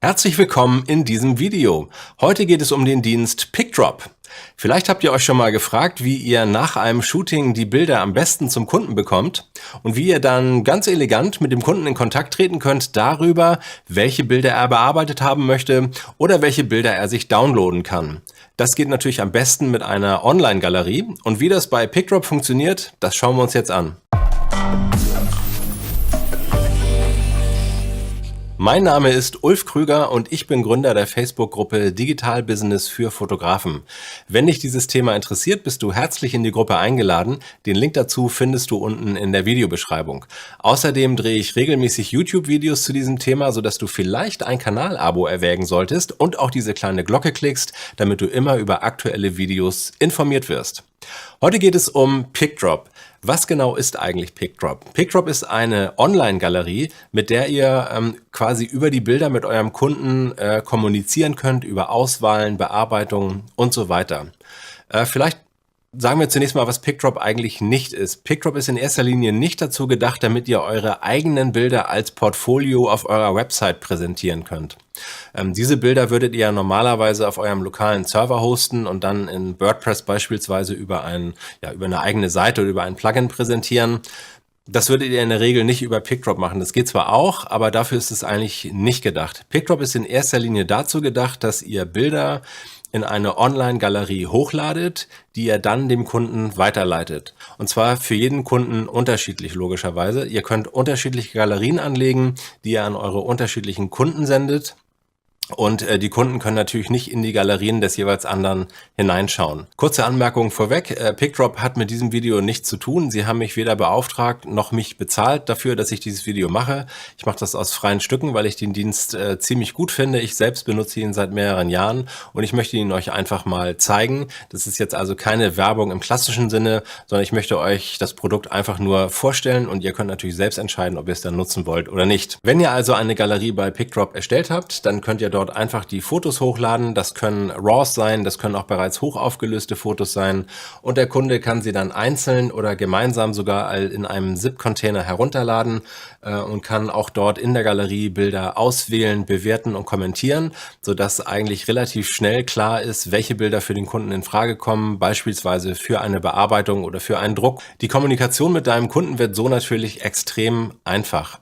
Herzlich willkommen in diesem Video. Heute geht es um den Dienst PicDrop. Vielleicht habt ihr euch schon mal gefragt, wie ihr nach einem Shooting die Bilder am besten zum Kunden bekommt und wie ihr dann ganz elegant mit dem Kunden in Kontakt treten könnt darüber, welche Bilder er bearbeitet haben möchte oder welche Bilder er sich downloaden kann. Das geht natürlich am besten mit einer Online-Galerie und wie das bei PicDrop funktioniert, das schauen wir uns jetzt an. Mein Name ist Ulf Krüger und ich bin Gründer der Facebook-Gruppe Digital Business für Fotografen. Wenn dich dieses Thema interessiert, bist du herzlich in die Gruppe eingeladen. Den Link dazu findest du unten in der Videobeschreibung. Außerdem drehe ich regelmäßig YouTube-Videos zu diesem Thema, sodass du vielleicht ein Kanal-Abo erwägen solltest und auch diese kleine Glocke klickst, damit du immer über aktuelle Videos informiert wirst. Heute geht es um PicDrop. Was genau ist eigentlich PicDrop? PicDrop ist eine Online-Galerie, mit der ihr quasi über die Bilder mit eurem Kunden kommunizieren könnt, über Auswahlen, Bearbeitungen und so weiter. Vielleicht sagen wir zunächst mal, was PicDrop eigentlich nicht ist. PicDrop ist in erster Linie nicht dazu gedacht, damit ihr eure eigenen Bilder als Portfolio auf eurer Website präsentieren könnt. Diese Bilder würdet ihr normalerweise auf eurem lokalen Server hosten und dann in WordPress beispielsweise über eine eigene Seite oder über ein Plugin präsentieren. Das würdet ihr in der Regel nicht über PicDrop machen. Das geht zwar auch, aber dafür ist es eigentlich nicht gedacht. PicDrop ist in erster Linie dazu gedacht, dass ihr Bilder in eine Online-Galerie hochladet, die ihr dann dem Kunden weiterleitet. Und zwar für jeden Kunden unterschiedlich, logischerweise. Ihr könnt unterschiedliche Galerien anlegen, die ihr an eure unterschiedlichen Kunden sendet. Und die Kunden können natürlich nicht in die Galerien des jeweils anderen hineinschauen. Kurze Anmerkung vorweg, PicDrop hat mit diesem Video nichts zu tun. Sie haben mich weder beauftragt noch mich bezahlt dafür, dass ich dieses Video mache. Ich mache das aus freien Stücken, weil ich den Dienst ziemlich gut finde. Ich selbst benutze ihn seit mehreren Jahren und ich möchte ihn euch einfach mal zeigen. Das ist jetzt also keine Werbung im klassischen Sinne, sondern ich möchte euch das Produkt einfach nur vorstellen und ihr könnt natürlich selbst entscheiden, ob ihr es dann nutzen wollt oder nicht. Wenn ihr also eine Galerie bei PicDrop erstellt habt, dann könnt ihr dort einfach die Fotos hochladen. Das können RAWs sein, das können auch bereits hochaufgelöste Fotos sein und der Kunde kann sie dann einzeln oder gemeinsam sogar in einem ZIP-Container herunterladen und kann auch dort in der Galerie Bilder auswählen, bewerten und kommentieren, sodass eigentlich relativ schnell klar ist, welche Bilder für den Kunden in Frage kommen, beispielsweise für eine Bearbeitung oder für einen Druck. Die Kommunikation mit deinem Kunden wird so natürlich extrem einfach.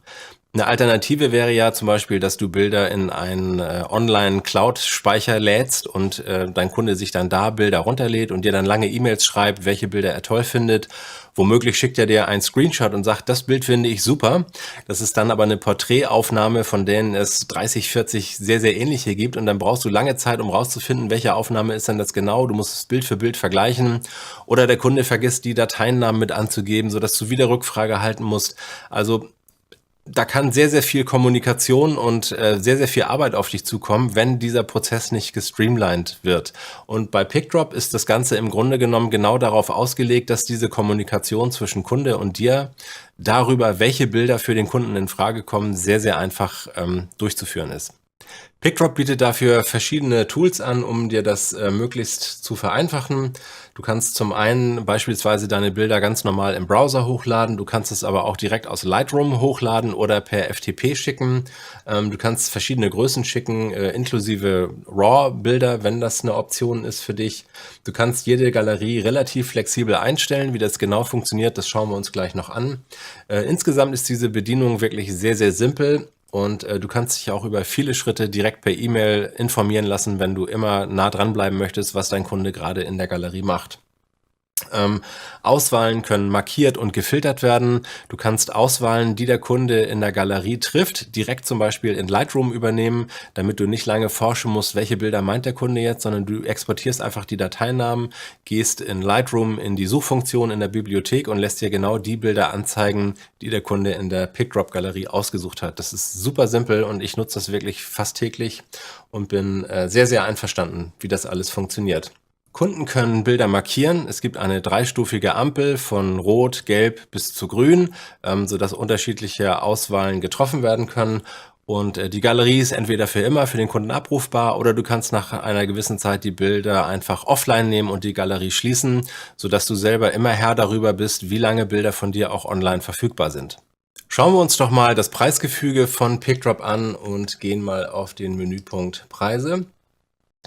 Eine Alternative wäre ja zum Beispiel, dass du Bilder in einen Online-Cloud-Speicher lädst und dein Kunde sich dann da Bilder runterlädt und dir dann lange E-Mails schreibt, welche Bilder er toll findet. Womöglich schickt er dir einen Screenshot und sagt, das Bild finde ich super. Das ist dann aber eine Porträtaufnahme, von denen es 30, 40 sehr, sehr ähnliche gibt und dann brauchst du lange Zeit, um rauszufinden, welche Aufnahme ist denn das genau. Du musst es Bild für Bild vergleichen oder der Kunde vergisst, die Dateiennamen mit anzugeben, sodass du wieder Rückfrage halten musst. Also da kann sehr, sehr viel Kommunikation und sehr, sehr viel Arbeit auf dich zukommen, wenn dieser Prozess nicht gestreamlined wird. Und bei PicDrop ist das Ganze im Grunde genommen genau darauf ausgelegt, dass diese Kommunikation zwischen Kunde und dir darüber, welche Bilder für den Kunden in Frage kommen, sehr, sehr einfach durchzuführen ist. PicDrop bietet dafür verschiedene Tools an, um dir das möglichst zu vereinfachen. Du kannst zum einen beispielsweise deine Bilder ganz normal im Browser hochladen, du kannst es aber auch direkt aus Lightroom hochladen oder per FTP schicken. Du kannst verschiedene Größen schicken, inklusive RAW-Bilder, wenn das eine Option ist für dich. Du kannst jede Galerie relativ flexibel einstellen. Wie das genau funktioniert, das schauen wir uns gleich noch an. Insgesamt ist diese Bedienung wirklich sehr, sehr simpel. Und du kannst dich auch über viele Schritte direkt per E-Mail informieren lassen, wenn du immer nah dran bleiben möchtest, was dein Kunde gerade in der Galerie macht. Auswahlen können markiert und gefiltert werden. Du kannst Auswahlen, die der Kunde in der Galerie trifft, direkt zum Beispiel in Lightroom übernehmen, damit du nicht lange forschen musst, welche Bilder meint der Kunde jetzt, sondern du exportierst einfach die Dateinamen, gehst in Lightroom in die Suchfunktion in der Bibliothek und lässt dir genau die Bilder anzeigen, die der Kunde in der PicDrop-Galerie ausgesucht hat. Das ist super simpel und ich nutze das wirklich fast täglich und bin sehr, sehr einverstanden, wie das alles funktioniert. Kunden können Bilder markieren. Es gibt eine dreistufige Ampel von Rot, Gelb bis zu Grün, sodass unterschiedliche Auswahlen getroffen werden können. Und die Galerie ist entweder für immer für den Kunden abrufbar oder du kannst nach einer gewissen Zeit die Bilder einfach offline nehmen und die Galerie schließen, sodass du selber immer Herr darüber bist, wie lange Bilder von dir auch online verfügbar sind. Schauen wir uns doch mal das Preisgefüge von PickDrop an und gehen mal auf den Menüpunkt Preise.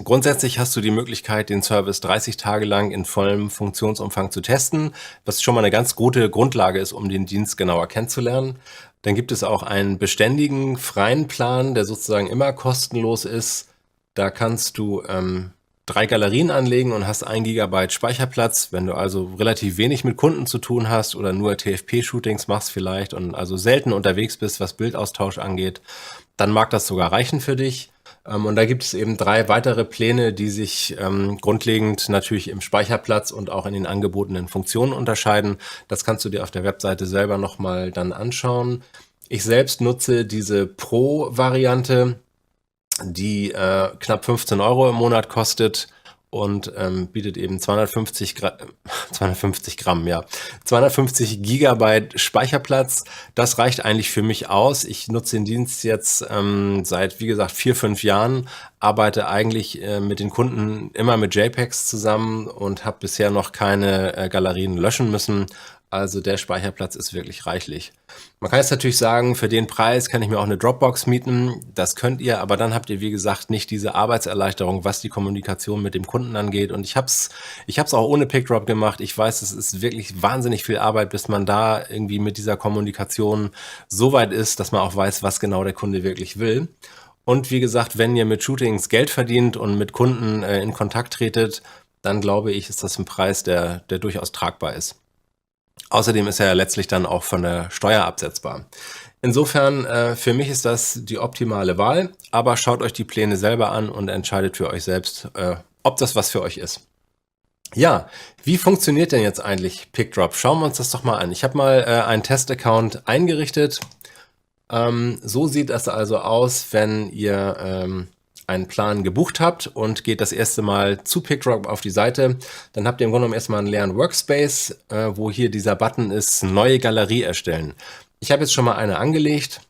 Grundsätzlich hast du die Möglichkeit, den Service 30 Tage lang in vollem Funktionsumfang zu testen, was schon mal eine ganz gute Grundlage ist, um den Dienst genauer kennenzulernen. Dann gibt es auch einen beständigen, freien Plan, der sozusagen immer kostenlos ist. Da kannst du 3 Galerien anlegen und hast 1 Gigabyte Speicherplatz. Wenn du also relativ wenig mit Kunden zu tun hast oder nur TFP-Shootings machst vielleicht und also selten unterwegs bist, was Bildaustausch angeht, dann mag das sogar reichen für dich. Und da gibt es eben 3 weitere Pläne, die sich grundlegend natürlich im Speicherplatz und auch in den angebotenen Funktionen unterscheiden. Das kannst du dir auf der Webseite selber nochmal dann anschauen. Ich selbst nutze diese Pro-Variante, die knapp 15 Euro im Monat kostet und bietet eben 250 Gramm, ja, 250 Gigabyte Speicherplatz. Das reicht eigentlich für mich aus. Ich nutze den Dienst jetzt seit, wie gesagt, 4, 5 Jahren, arbeite eigentlich mit den Kunden immer mit JPEGs zusammen und habe bisher noch keine Galerien löschen müssen. Also der Speicherplatz ist wirklich reichlich. Man kann jetzt natürlich sagen, für den Preis kann ich mir auch eine Dropbox mieten. Das könnt ihr, aber dann habt ihr, wie gesagt, nicht diese Arbeitserleichterung, was die Kommunikation mit dem Kunden angeht. Und ich hab's auch ohne PickDrop gemacht. Ich weiß, es ist wirklich wahnsinnig viel Arbeit, bis man da irgendwie mit dieser Kommunikation so weit ist, dass man auch weiß, was genau der Kunde wirklich will. Und wie gesagt, wenn ihr mit Shootings Geld verdient und mit Kunden in Kontakt tretet, dann glaube ich, ist das ein Preis, der durchaus tragbar ist. Außerdem ist er ja letztlich dann auch von der Steuer absetzbar. Insofern, für mich ist das die optimale Wahl, aber schaut euch die Pläne selber an und entscheidet für euch selbst, ob das was für euch ist. Ja, wie funktioniert denn jetzt eigentlich PickDrop? Schauen wir uns das doch mal an. Ich habe mal einen Testaccount eingerichtet. So sieht das also aus, wenn ihr einen Plan gebucht habt und geht das erste Mal zu PickDrop auf die Seite, dann habt ihr im Grunde genommen erstmal einen leeren Workspace, wo hier dieser Button ist, neue Galerie erstellen. Ich habe jetzt schon mal eine angelegt,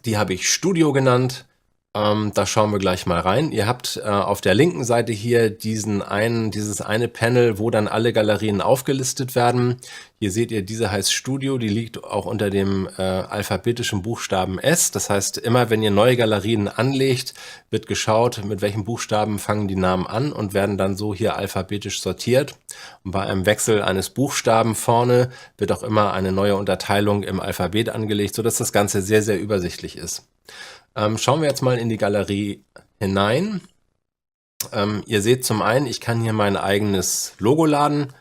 die habe ich Studio genannt. Da schauen wir gleich mal rein. Ihr habt auf der linken Seite hier dieses eine Panel, wo dann alle Galerien aufgelistet werden. Hier seht ihr, diese heißt Studio, die liegt auch unter dem alphabetischen Buchstaben S. Das heißt, immer wenn ihr neue Galerien anlegt, wird geschaut, mit welchen Buchstaben fangen die Namen an und werden dann so hier alphabetisch sortiert. Und bei einem Wechsel eines Buchstaben vorne wird auch immer eine neue Unterteilung im Alphabet angelegt, sodass das Ganze sehr, sehr übersichtlich ist. Schauen wir jetzt mal in die Galerie hinein. Ihr seht zum einen, ich kann hier mein eigenes Logo laden.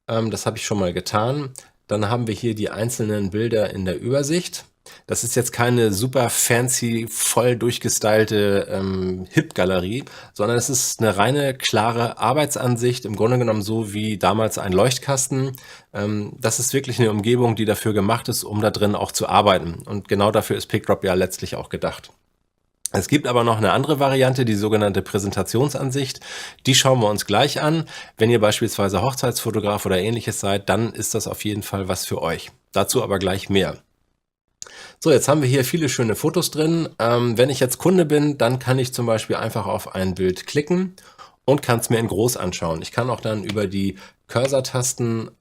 Das habe ich schon mal getan. Dann haben wir hier die einzelnen Bilder in der Übersicht. Das ist jetzt keine super fancy, voll durchgestylte Hip-Galerie, sondern es ist eine reine, klare Arbeitsansicht, im Grunde genommen so wie damals ein Leuchtkasten. Das ist wirklich eine Umgebung, die dafür gemacht ist, um da drin auch zu arbeiten. Und genau dafür ist PickDrop ja letztlich auch gedacht. Es gibt aber noch eine andere Variante, die sogenannte Präsentationsansicht. Die schauen wir uns gleich an. Wenn ihr beispielsweise Hochzeitsfotograf oder ähnliches seid, dann ist das auf jeden Fall was für euch. Dazu aber gleich mehr. So, jetzt haben wir hier viele schöne Fotos drin. Wenn ich jetzt Kunde bin, dann kann ich zum Beispiel einfach auf ein Bild klicken und kann es mir in groß anschauen. Ich kann auch dann über die Cursor-Tasten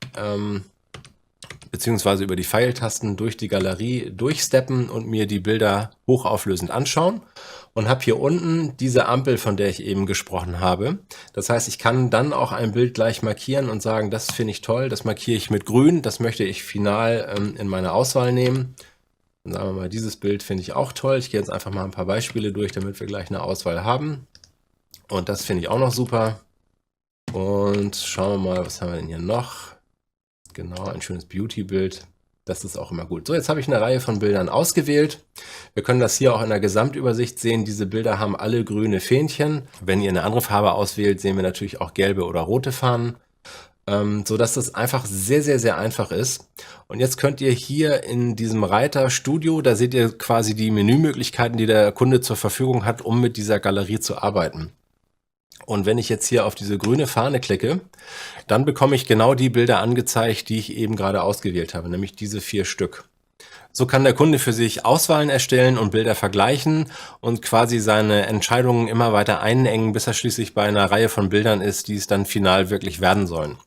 beziehungsweise über die Pfeiltasten durch die Galerie durchsteppen und mir die Bilder hochauflösend anschauen und habe hier unten diese Ampel, von der ich eben gesprochen habe. Das heißt, ich kann dann auch ein Bild gleich markieren und sagen, das finde ich toll, das markiere ich mit grün, das möchte ich final in meine Auswahl nehmen. Dann sagen wir mal, dieses Bild finde ich auch toll. Ich gehe jetzt einfach mal ein paar Beispiele durch, damit wir gleich eine Auswahl haben. Und das finde ich auch noch super. Und schauen wir mal, was haben wir denn hier noch? Genau, ein schönes Beauty-Bild. Das ist auch immer gut. So, jetzt habe ich eine Reihe von Bildern ausgewählt. Wir können das hier auch in der Gesamtübersicht sehen. Diese Bilder haben alle grüne Fähnchen. Wenn ihr eine andere Farbe auswählt, sehen wir natürlich auch gelbe oder rote Fahnen. So dass das einfach sehr, sehr, sehr einfach ist. Und jetzt könnt ihr hier in diesem Reiter Studio, da seht ihr quasi die Menümöglichkeiten, die der Kunde zur Verfügung hat, um mit dieser Galerie zu arbeiten. Und wenn ich jetzt hier auf diese grüne Fahne klicke, dann bekomme ich genau die Bilder angezeigt, die ich eben gerade ausgewählt habe, nämlich diese 4 Stück. So kann der Kunde für sich Auswahlen erstellen und Bilder vergleichen und quasi seine Entscheidungen immer weiter einengen, bis er schließlich bei einer Reihe von Bildern ist, die es dann final wirklich werden sollen.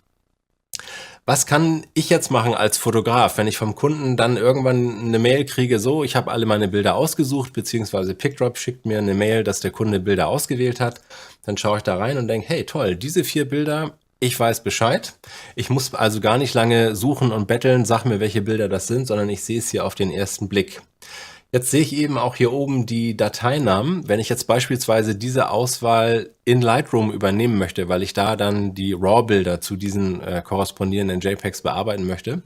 Was kann ich jetzt machen als Fotograf, wenn ich vom Kunden dann irgendwann eine Mail kriege, so, ich habe alle meine Bilder ausgesucht, beziehungsweise PicDrop schickt mir eine Mail, dass der Kunde Bilder ausgewählt hat. Dann schaue ich da rein und denke, hey toll, diese 4 Bilder, ich weiß Bescheid. Ich muss also gar nicht lange suchen und betteln, sag mir, welche Bilder das sind, sondern ich sehe es hier auf den ersten Blick. Jetzt sehe ich eben auch hier oben die Dateinamen. Wenn ich jetzt beispielsweise diese Auswahl in Lightroom übernehmen möchte, weil ich da dann die RAW-Bilder zu diesen korrespondierenden JPEGs bearbeiten möchte,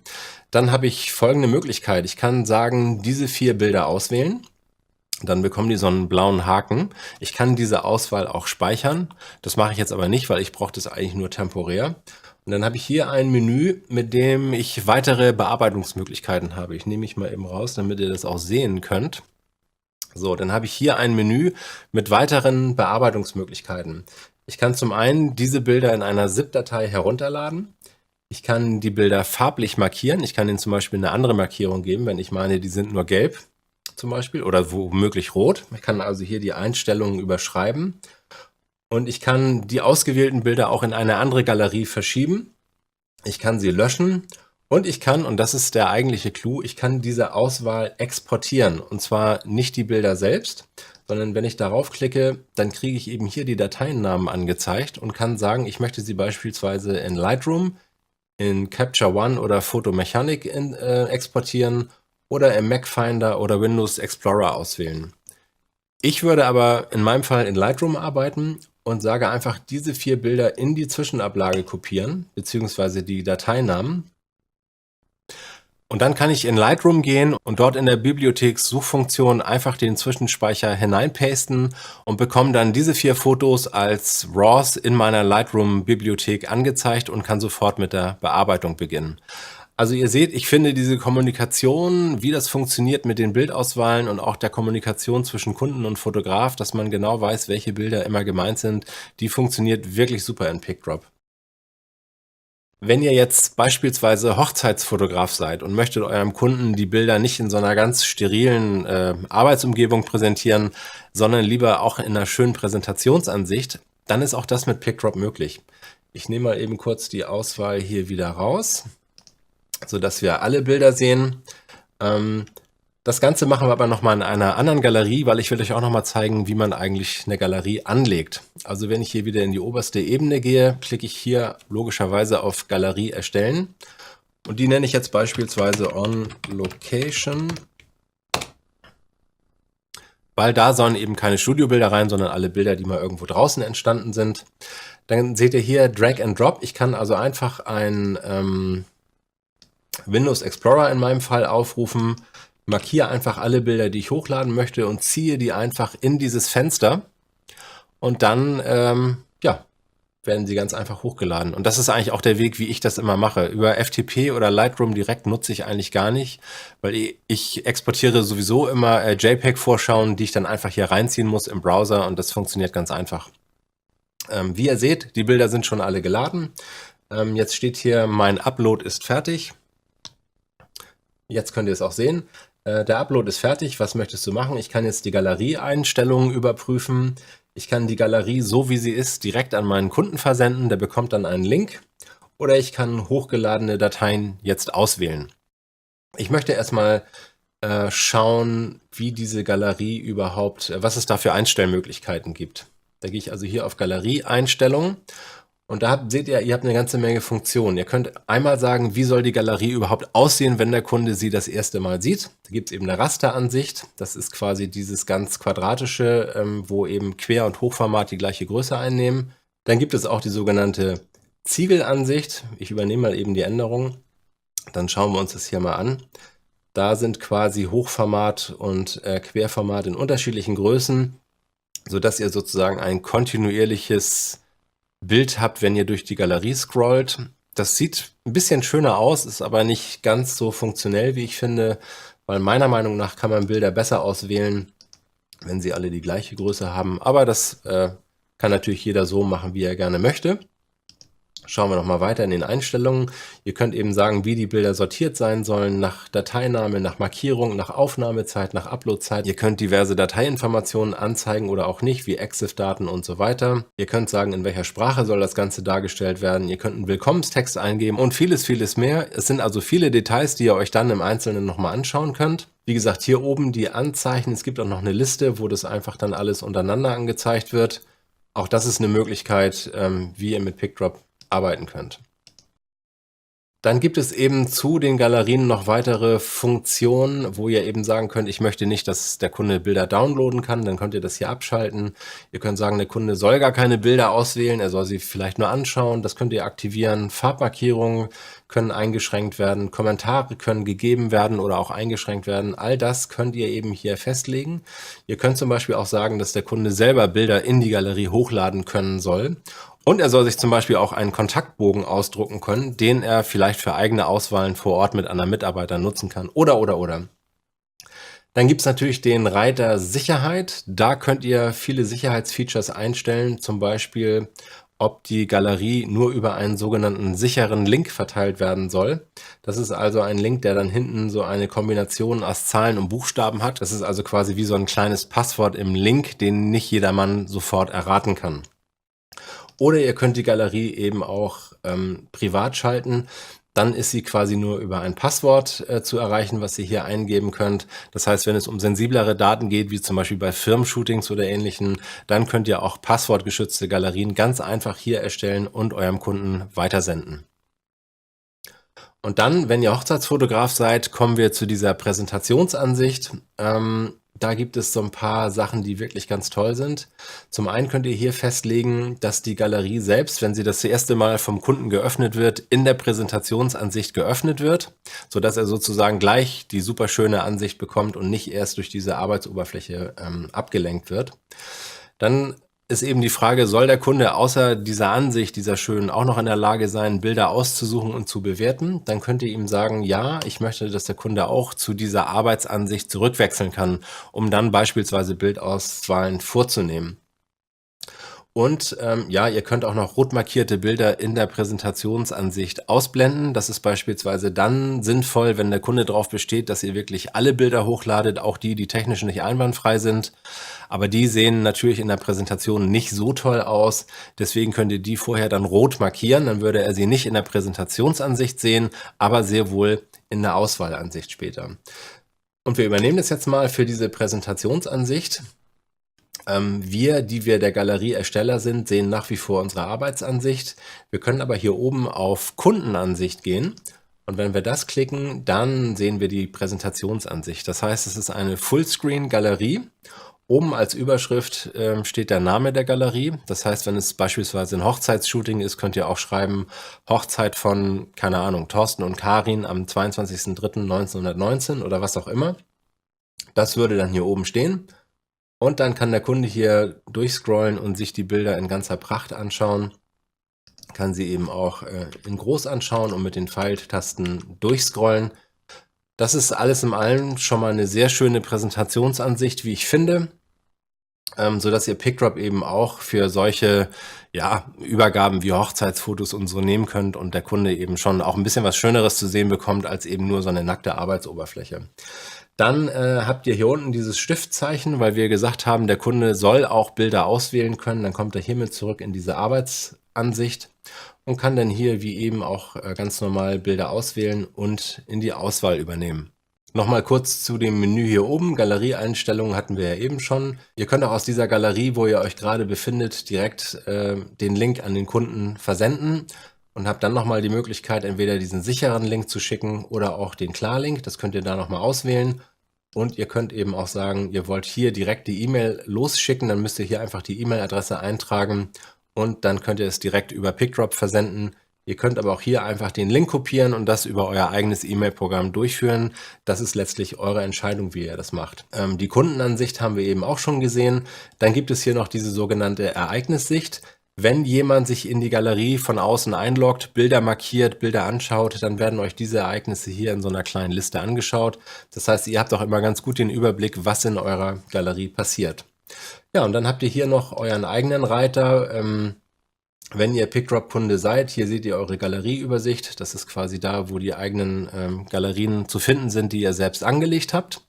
dann habe ich folgende Möglichkeit. Ich kann sagen, diese 4 Bilder auswählen. Dann bekommen die so einen blauen Haken. Ich kann diese Auswahl auch speichern. Das mache ich jetzt aber nicht, weil ich brauche das eigentlich nur temporär. Und dann habe ich hier ein Menü, mit dem ich weitere Bearbeitungsmöglichkeiten habe. Ich nehme mich mal eben raus, damit ihr das auch sehen könnt. So, dann habe ich hier ein Menü mit weiteren Bearbeitungsmöglichkeiten. Ich kann zum einen diese Bilder in einer ZIP-Datei herunterladen. Ich kann die Bilder farblich markieren. Ich kann ihnen zum Beispiel eine andere Markierung geben, wenn ich meine, die sind nur gelb zum Beispiel oder womöglich rot. Ich kann also hier die Einstellungen überschreiben. Und ich kann die ausgewählten Bilder auch in eine andere Galerie verschieben. Ich kann sie löschen und ich kann, und das ist der eigentliche Clou, ich kann diese Auswahl exportieren. Und zwar nicht die Bilder selbst, sondern wenn ich darauf klicke, dann kriege ich eben hier die Dateiennamen angezeigt und kann sagen, ich möchte sie beispielsweise in Lightroom, in Capture One oder Photomechanic exportieren oder im Mac Finder oder Windows Explorer auswählen. Ich würde aber in meinem Fall in Lightroom arbeiten und sage einfach diese 4 Bilder in die Zwischenablage kopieren, beziehungsweise die Dateinamen. Und dann kann ich in Lightroom gehen und dort in der Bibliotheks-Suchfunktion einfach den Zwischenspeicher hineinpasten und bekomme dann diese 4 Fotos als RAWs in meiner Lightroom-Bibliothek angezeigt und kann sofort mit der Bearbeitung beginnen. Also ihr seht, ich finde diese Kommunikation, wie das funktioniert mit den Bildauswahlen und auch der Kommunikation zwischen Kunden und Fotograf, dass man genau weiß, welche Bilder immer gemeint sind, die funktioniert wirklich super in PicDrop. Wenn ihr jetzt beispielsweise Hochzeitsfotograf seid und möchtet eurem Kunden die Bilder nicht in so einer ganz sterilen Arbeitsumgebung präsentieren, sondern lieber auch in einer schönen Präsentationsansicht, dann ist auch das mit PicDrop möglich. Ich nehme mal eben kurz die Auswahl hier wieder raus, sodass wir alle Bilder sehen. Das Ganze machen wir aber nochmal in einer anderen Galerie, weil ich will euch auch nochmal zeigen, wie man eigentlich eine Galerie anlegt. Also wenn ich hier wieder in die oberste Ebene gehe, klicke ich hier logischerweise auf Galerie erstellen. Und die nenne ich jetzt beispielsweise On Location, weil da sollen eben keine Studiobilder rein, sondern alle Bilder, die mal irgendwo draußen entstanden sind. Dann seht ihr hier Drag and Drop. Ich kann also einfach ein Windows Explorer in meinem Fall aufrufen, markiere einfach alle Bilder, die ich hochladen möchte und ziehe die einfach in dieses Fenster und dann ja, werden sie ganz einfach hochgeladen. Und das ist eigentlich auch der Weg, wie ich das immer mache. Über FTP oder Lightroom direkt nutze ich eigentlich gar nicht, weil ich exportiere sowieso immer JPEG-Vorschauen, die ich dann einfach hier reinziehen muss im Browser und das funktioniert ganz einfach. Wie ihr seht, die Bilder sind schon alle geladen. Jetzt steht hier, mein Upload ist fertig. Jetzt könnt ihr es auch sehen. Der Upload ist fertig. Was möchtest du machen? Ich kann jetzt die Galerieeinstellungen überprüfen. Ich kann die Galerie, so wie sie ist, direkt an meinen Kunden versenden. Der bekommt dann einen Link. Oder ich kann hochgeladene Dateien jetzt auswählen. Ich möchte erstmal schauen, wie diese Galerie überhaupt, was es da für Einstellmöglichkeiten gibt. Da gehe ich also hier auf Galerieeinstellungen. Und da seht ihr, ihr habt eine ganze Menge Funktionen. Ihr könnt einmal sagen, wie soll die Galerie überhaupt aussehen, wenn der Kunde sie das erste Mal sieht. Da gibt es eben eine Rasteransicht. Das ist quasi dieses ganz quadratische, wo eben Quer- und Hochformat die gleiche Größe einnehmen. Dann gibt es auch die sogenannte Ziegelansicht. Ich übernehme mal eben die Änderung. Dann schauen wir uns das hier mal an. Da sind quasi Hochformat und Querformat in unterschiedlichen Größen, sodass ihr sozusagen ein kontinuierliches Bild habt, wenn ihr durch die Galerie scrollt. Das sieht ein bisschen schöner aus, ist aber nicht ganz so funktionell, wie ich finde, weil meiner Meinung nach kann man Bilder besser auswählen, wenn sie alle die gleiche Größe haben. Aber das kann natürlich jeder so machen, wie er gerne möchte. Schauen wir nochmal weiter in den Einstellungen. Ihr könnt eben sagen, wie die Bilder sortiert sein sollen, nach Dateiname, nach Markierung, nach Aufnahmezeit, nach Uploadzeit. Ihr könnt diverse Dateiinformationen anzeigen oder auch nicht, wie EXIF-Daten und so weiter. Ihr könnt sagen, in welcher Sprache soll das Ganze dargestellt werden. Ihr könnt einen Willkommenstext eingeben und vieles, vieles mehr. Es sind also viele Details, die ihr euch dann im Einzelnen nochmal anschauen könnt. Wie gesagt, hier oben die Anzeichen. Es gibt auch noch eine Liste, wo das einfach dann alles untereinander angezeigt wird. Auch das ist eine Möglichkeit, wie ihr mit PicDrop arbeiten könnt. Dann gibt es eben zu den Galerien noch weitere Funktionen, wo ihr eben sagen könnt, ich möchte nicht, dass der Kunde Bilder downloaden kann, dann könnt ihr das hier abschalten. Ihr könnt sagen, der Kunde soll gar keine Bilder auswählen, er soll sie vielleicht nur anschauen, das könnt ihr aktivieren. Farbmarkierungen können eingeschränkt werden, Kommentare können gegeben werden oder auch eingeschränkt werden. All das könnt ihr eben hier festlegen. Ihr könnt zum Beispiel auch sagen, dass der Kunde selber Bilder in die Galerie hochladen können soll. Und er soll sich zum Beispiel auch einen Kontaktbogen ausdrucken können, den er vielleicht für eigene Auswahlen vor Ort mit anderen Mitarbeitern nutzen kann. Oder. Dann gibt es natürlich den Reiter Sicherheit. Da könnt ihr viele Sicherheitsfeatures einstellen, zum Beispiel, ob die Galerie nur über einen sogenannten sicheren Link verteilt werden soll. Das ist also ein Link, der dann hinten so eine Kombination aus Zahlen und Buchstaben hat. Das ist also quasi wie so ein kleines Passwort im Link, den nicht jedermann sofort erraten kann. Oder ihr könnt die Galerie eben auch privat schalten. Dann ist sie quasi nur über ein Passwort zu erreichen, was ihr hier eingeben könnt. Das heißt, wenn es um sensiblere Daten geht, wie zum Beispiel bei Firmenshootings oder Ähnlichem, dann könnt ihr auch passwortgeschützte Galerien ganz einfach hier erstellen und eurem Kunden weitersenden. Und dann, wenn ihr Hochzeitsfotograf seid, kommen wir zu dieser Präsentationsansicht. Da gibt es so ein paar Sachen, die wirklich ganz toll sind. Zum einen könnt ihr hier festlegen, dass die Galerie selbst, wenn sie das erste Mal vom Kunden geöffnet wird, in der Präsentationsansicht geöffnet wird, sodass er sozusagen gleich die super schöne Ansicht bekommt und nicht erst durch diese Arbeitsoberfläche abgelenkt wird. Dann ist eben die Frage, soll der Kunde außer dieser Ansicht, dieser schönen, auch noch in der Lage sein, Bilder auszusuchen und zu bewerten? Dann könnt ihr ihm sagen, ja, ich möchte, dass der Kunde auch zu dieser Arbeitsansicht zurückwechseln kann, um dann beispielsweise Bildauswahlen vorzunehmen. Und ja, ihr könnt auch noch rot markierte Bilder in der Präsentationsansicht ausblenden. Das ist beispielsweise dann sinnvoll, wenn der Kunde darauf besteht, dass ihr wirklich alle Bilder hochladet, auch die, die technisch nicht einwandfrei sind. Aber die sehen natürlich in der Präsentation nicht so toll aus. Deswegen könnt ihr die vorher dann rot markieren. Dann würde er sie nicht in der Präsentationsansicht sehen, aber sehr wohl in der Auswahlansicht später. Und wir übernehmen das jetzt mal für diese Präsentationsansicht. Wir, die wir der Galerieersteller sind, sehen nach wie vor unsere Arbeitsansicht. Wir können aber hier oben auf Kundenansicht gehen. Und wenn wir das klicken, dann sehen wir die Präsentationsansicht. Das heißt, es ist eine Fullscreen-Galerie. Oben als Überschrift steht der Name der Galerie. Das heißt, wenn es beispielsweise ein Hochzeitsshooting ist, könnt ihr auch schreiben, Hochzeit von, keine Ahnung, Thorsten und Karin am 22.03.1919 oder was auch immer. Das würde dann hier oben stehen. Und dann kann der Kunde hier durchscrollen und sich die Bilder in ganzer Pracht anschauen. Kann sie eben auch in groß anschauen und mit den Pfeiltasten durchscrollen. Das ist alles in allem schon mal eine sehr schöne Präsentationsansicht, wie ich finde, sodass ihr PicDrop eben auch für solche Übergaben wie Hochzeitsfotos und so nehmen könnt und der Kunde eben schon auch ein bisschen was Schöneres zu sehen bekommt, als eben nur so eine nackte Arbeitsoberfläche. Dann habt ihr hier unten dieses Stiftzeichen, weil wir gesagt haben, der Kunde soll auch Bilder auswählen können. Dann kommt er hiermit zurück in diese Arbeitsansicht und kann dann hier wie eben auch ganz normal Bilder auswählen und in die Auswahl übernehmen. Nochmal kurz zu dem Menü hier oben. Galerieeinstellungen hatten wir ja eben schon. Ihr könnt auch aus dieser Galerie, wo ihr euch gerade befindet, direkt den Link an den Kunden versenden. Und habt dann nochmal die Möglichkeit, entweder diesen sicheren Link zu schicken oder auch den Klarlink. Das könnt ihr da nochmal auswählen. Und ihr könnt eben auch sagen, ihr wollt hier direkt die E-Mail losschicken. Dann müsst ihr hier einfach die E-Mail-Adresse eintragen und dann könnt ihr es direkt über PicDrop versenden. Ihr könnt aber auch hier einfach den Link kopieren und das über euer eigenes E-Mail-Programm durchführen. Das ist letztlich eure Entscheidung, wie ihr das macht. Die Kundenansicht haben wir eben auch schon gesehen. Dann gibt es hier noch diese sogenannte Ereignissicht. Wenn jemand sich in die Galerie von außen einloggt, Bilder markiert, Bilder anschaut, dann werden euch diese Ereignisse hier in so einer kleinen Liste angeschaut. Das heißt, ihr habt auch immer ganz gut den Überblick, was in eurer Galerie passiert. Ja, und dann habt ihr hier noch euren eigenen Reiter. Wenn ihr PickDrop-Kunde seid, hier seht ihr eure Galerieübersicht. Das ist quasi da, wo die eigenen Galerien zu finden sind, die ihr selbst angelegt habt.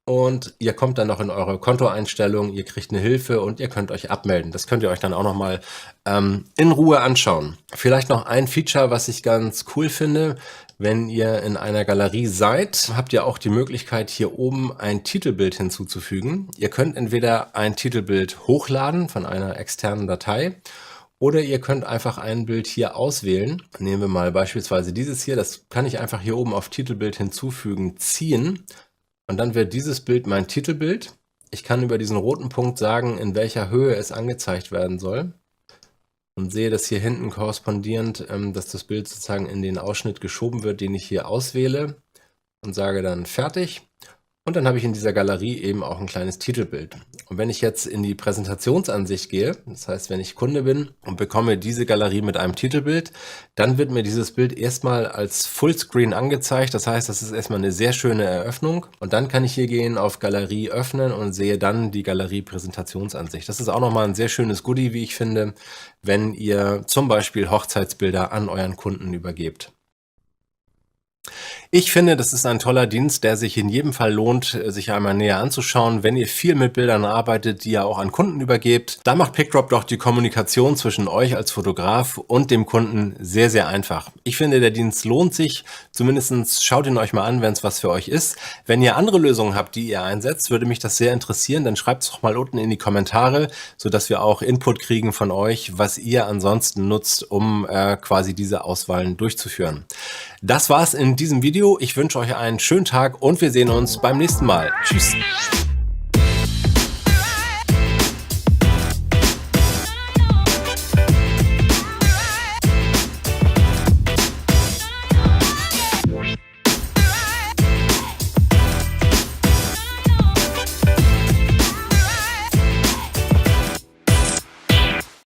Und ihr kommt dann noch in eure Kontoeinstellung, ihr kriegt eine Hilfe und ihr könnt euch abmelden. Das könnt ihr euch dann auch nochmal in Ruhe anschauen. Vielleicht noch ein Feature, was ich ganz cool finde. Wenn ihr in einer Galerie seid, habt ihr auch die Möglichkeit, hier oben ein Titelbild hinzuzufügen. Ihr könnt entweder ein Titelbild hochladen von einer externen Datei oder ihr könnt einfach ein Bild hier auswählen. Nehmen wir mal beispielsweise dieses hier. Das kann ich einfach hier oben auf Titelbild hinzufügen, ziehen. Und dann wird dieses Bild mein Titelbild. Ich kann über diesen roten Punkt sagen, in welcher Höhe es angezeigt werden soll. Und sehe das hier hinten korrespondierend, dass das Bild sozusagen in den Ausschnitt geschoben wird, den ich hier auswähle. Und sage dann fertig. Und dann habe ich in dieser Galerie eben auch ein kleines Titelbild. Und wenn ich jetzt in die Präsentationsansicht gehe, das heißt, wenn ich Kunde bin und bekomme diese Galerie mit einem Titelbild, dann wird mir dieses Bild erstmal als Fullscreen angezeigt. Das heißt, das ist erstmal eine sehr schöne Eröffnung. Und dann kann ich hier gehen auf Galerie öffnen und sehe dann die Galerie-Präsentationsansicht. Das ist auch nochmal ein sehr schönes Goodie, wie ich finde, wenn ihr zum Beispiel Hochzeitsbilder an euren Kunden übergebt. Ich finde, das ist ein toller Dienst, der sich in jedem Fall lohnt, sich einmal näher anzuschauen. Wenn ihr viel mit Bildern arbeitet, die ihr auch an Kunden übergebt, dann macht PickDrop doch die Kommunikation zwischen euch als Fotograf und dem Kunden sehr, sehr einfach. Ich finde, der Dienst lohnt sich. Zumindest schaut ihn euch mal an, wenn es was für euch ist. Wenn ihr andere Lösungen habt, die ihr einsetzt, würde mich das sehr interessieren. Dann schreibt es doch mal unten in die Kommentare, sodass wir auch Input kriegen von euch, was ihr ansonsten nutzt, um quasi diese Auswahlen durchzuführen. Das war's in diesem Video. Ich wünsche euch einen schönen Tag und wir sehen uns beim nächsten Mal. Tschüss!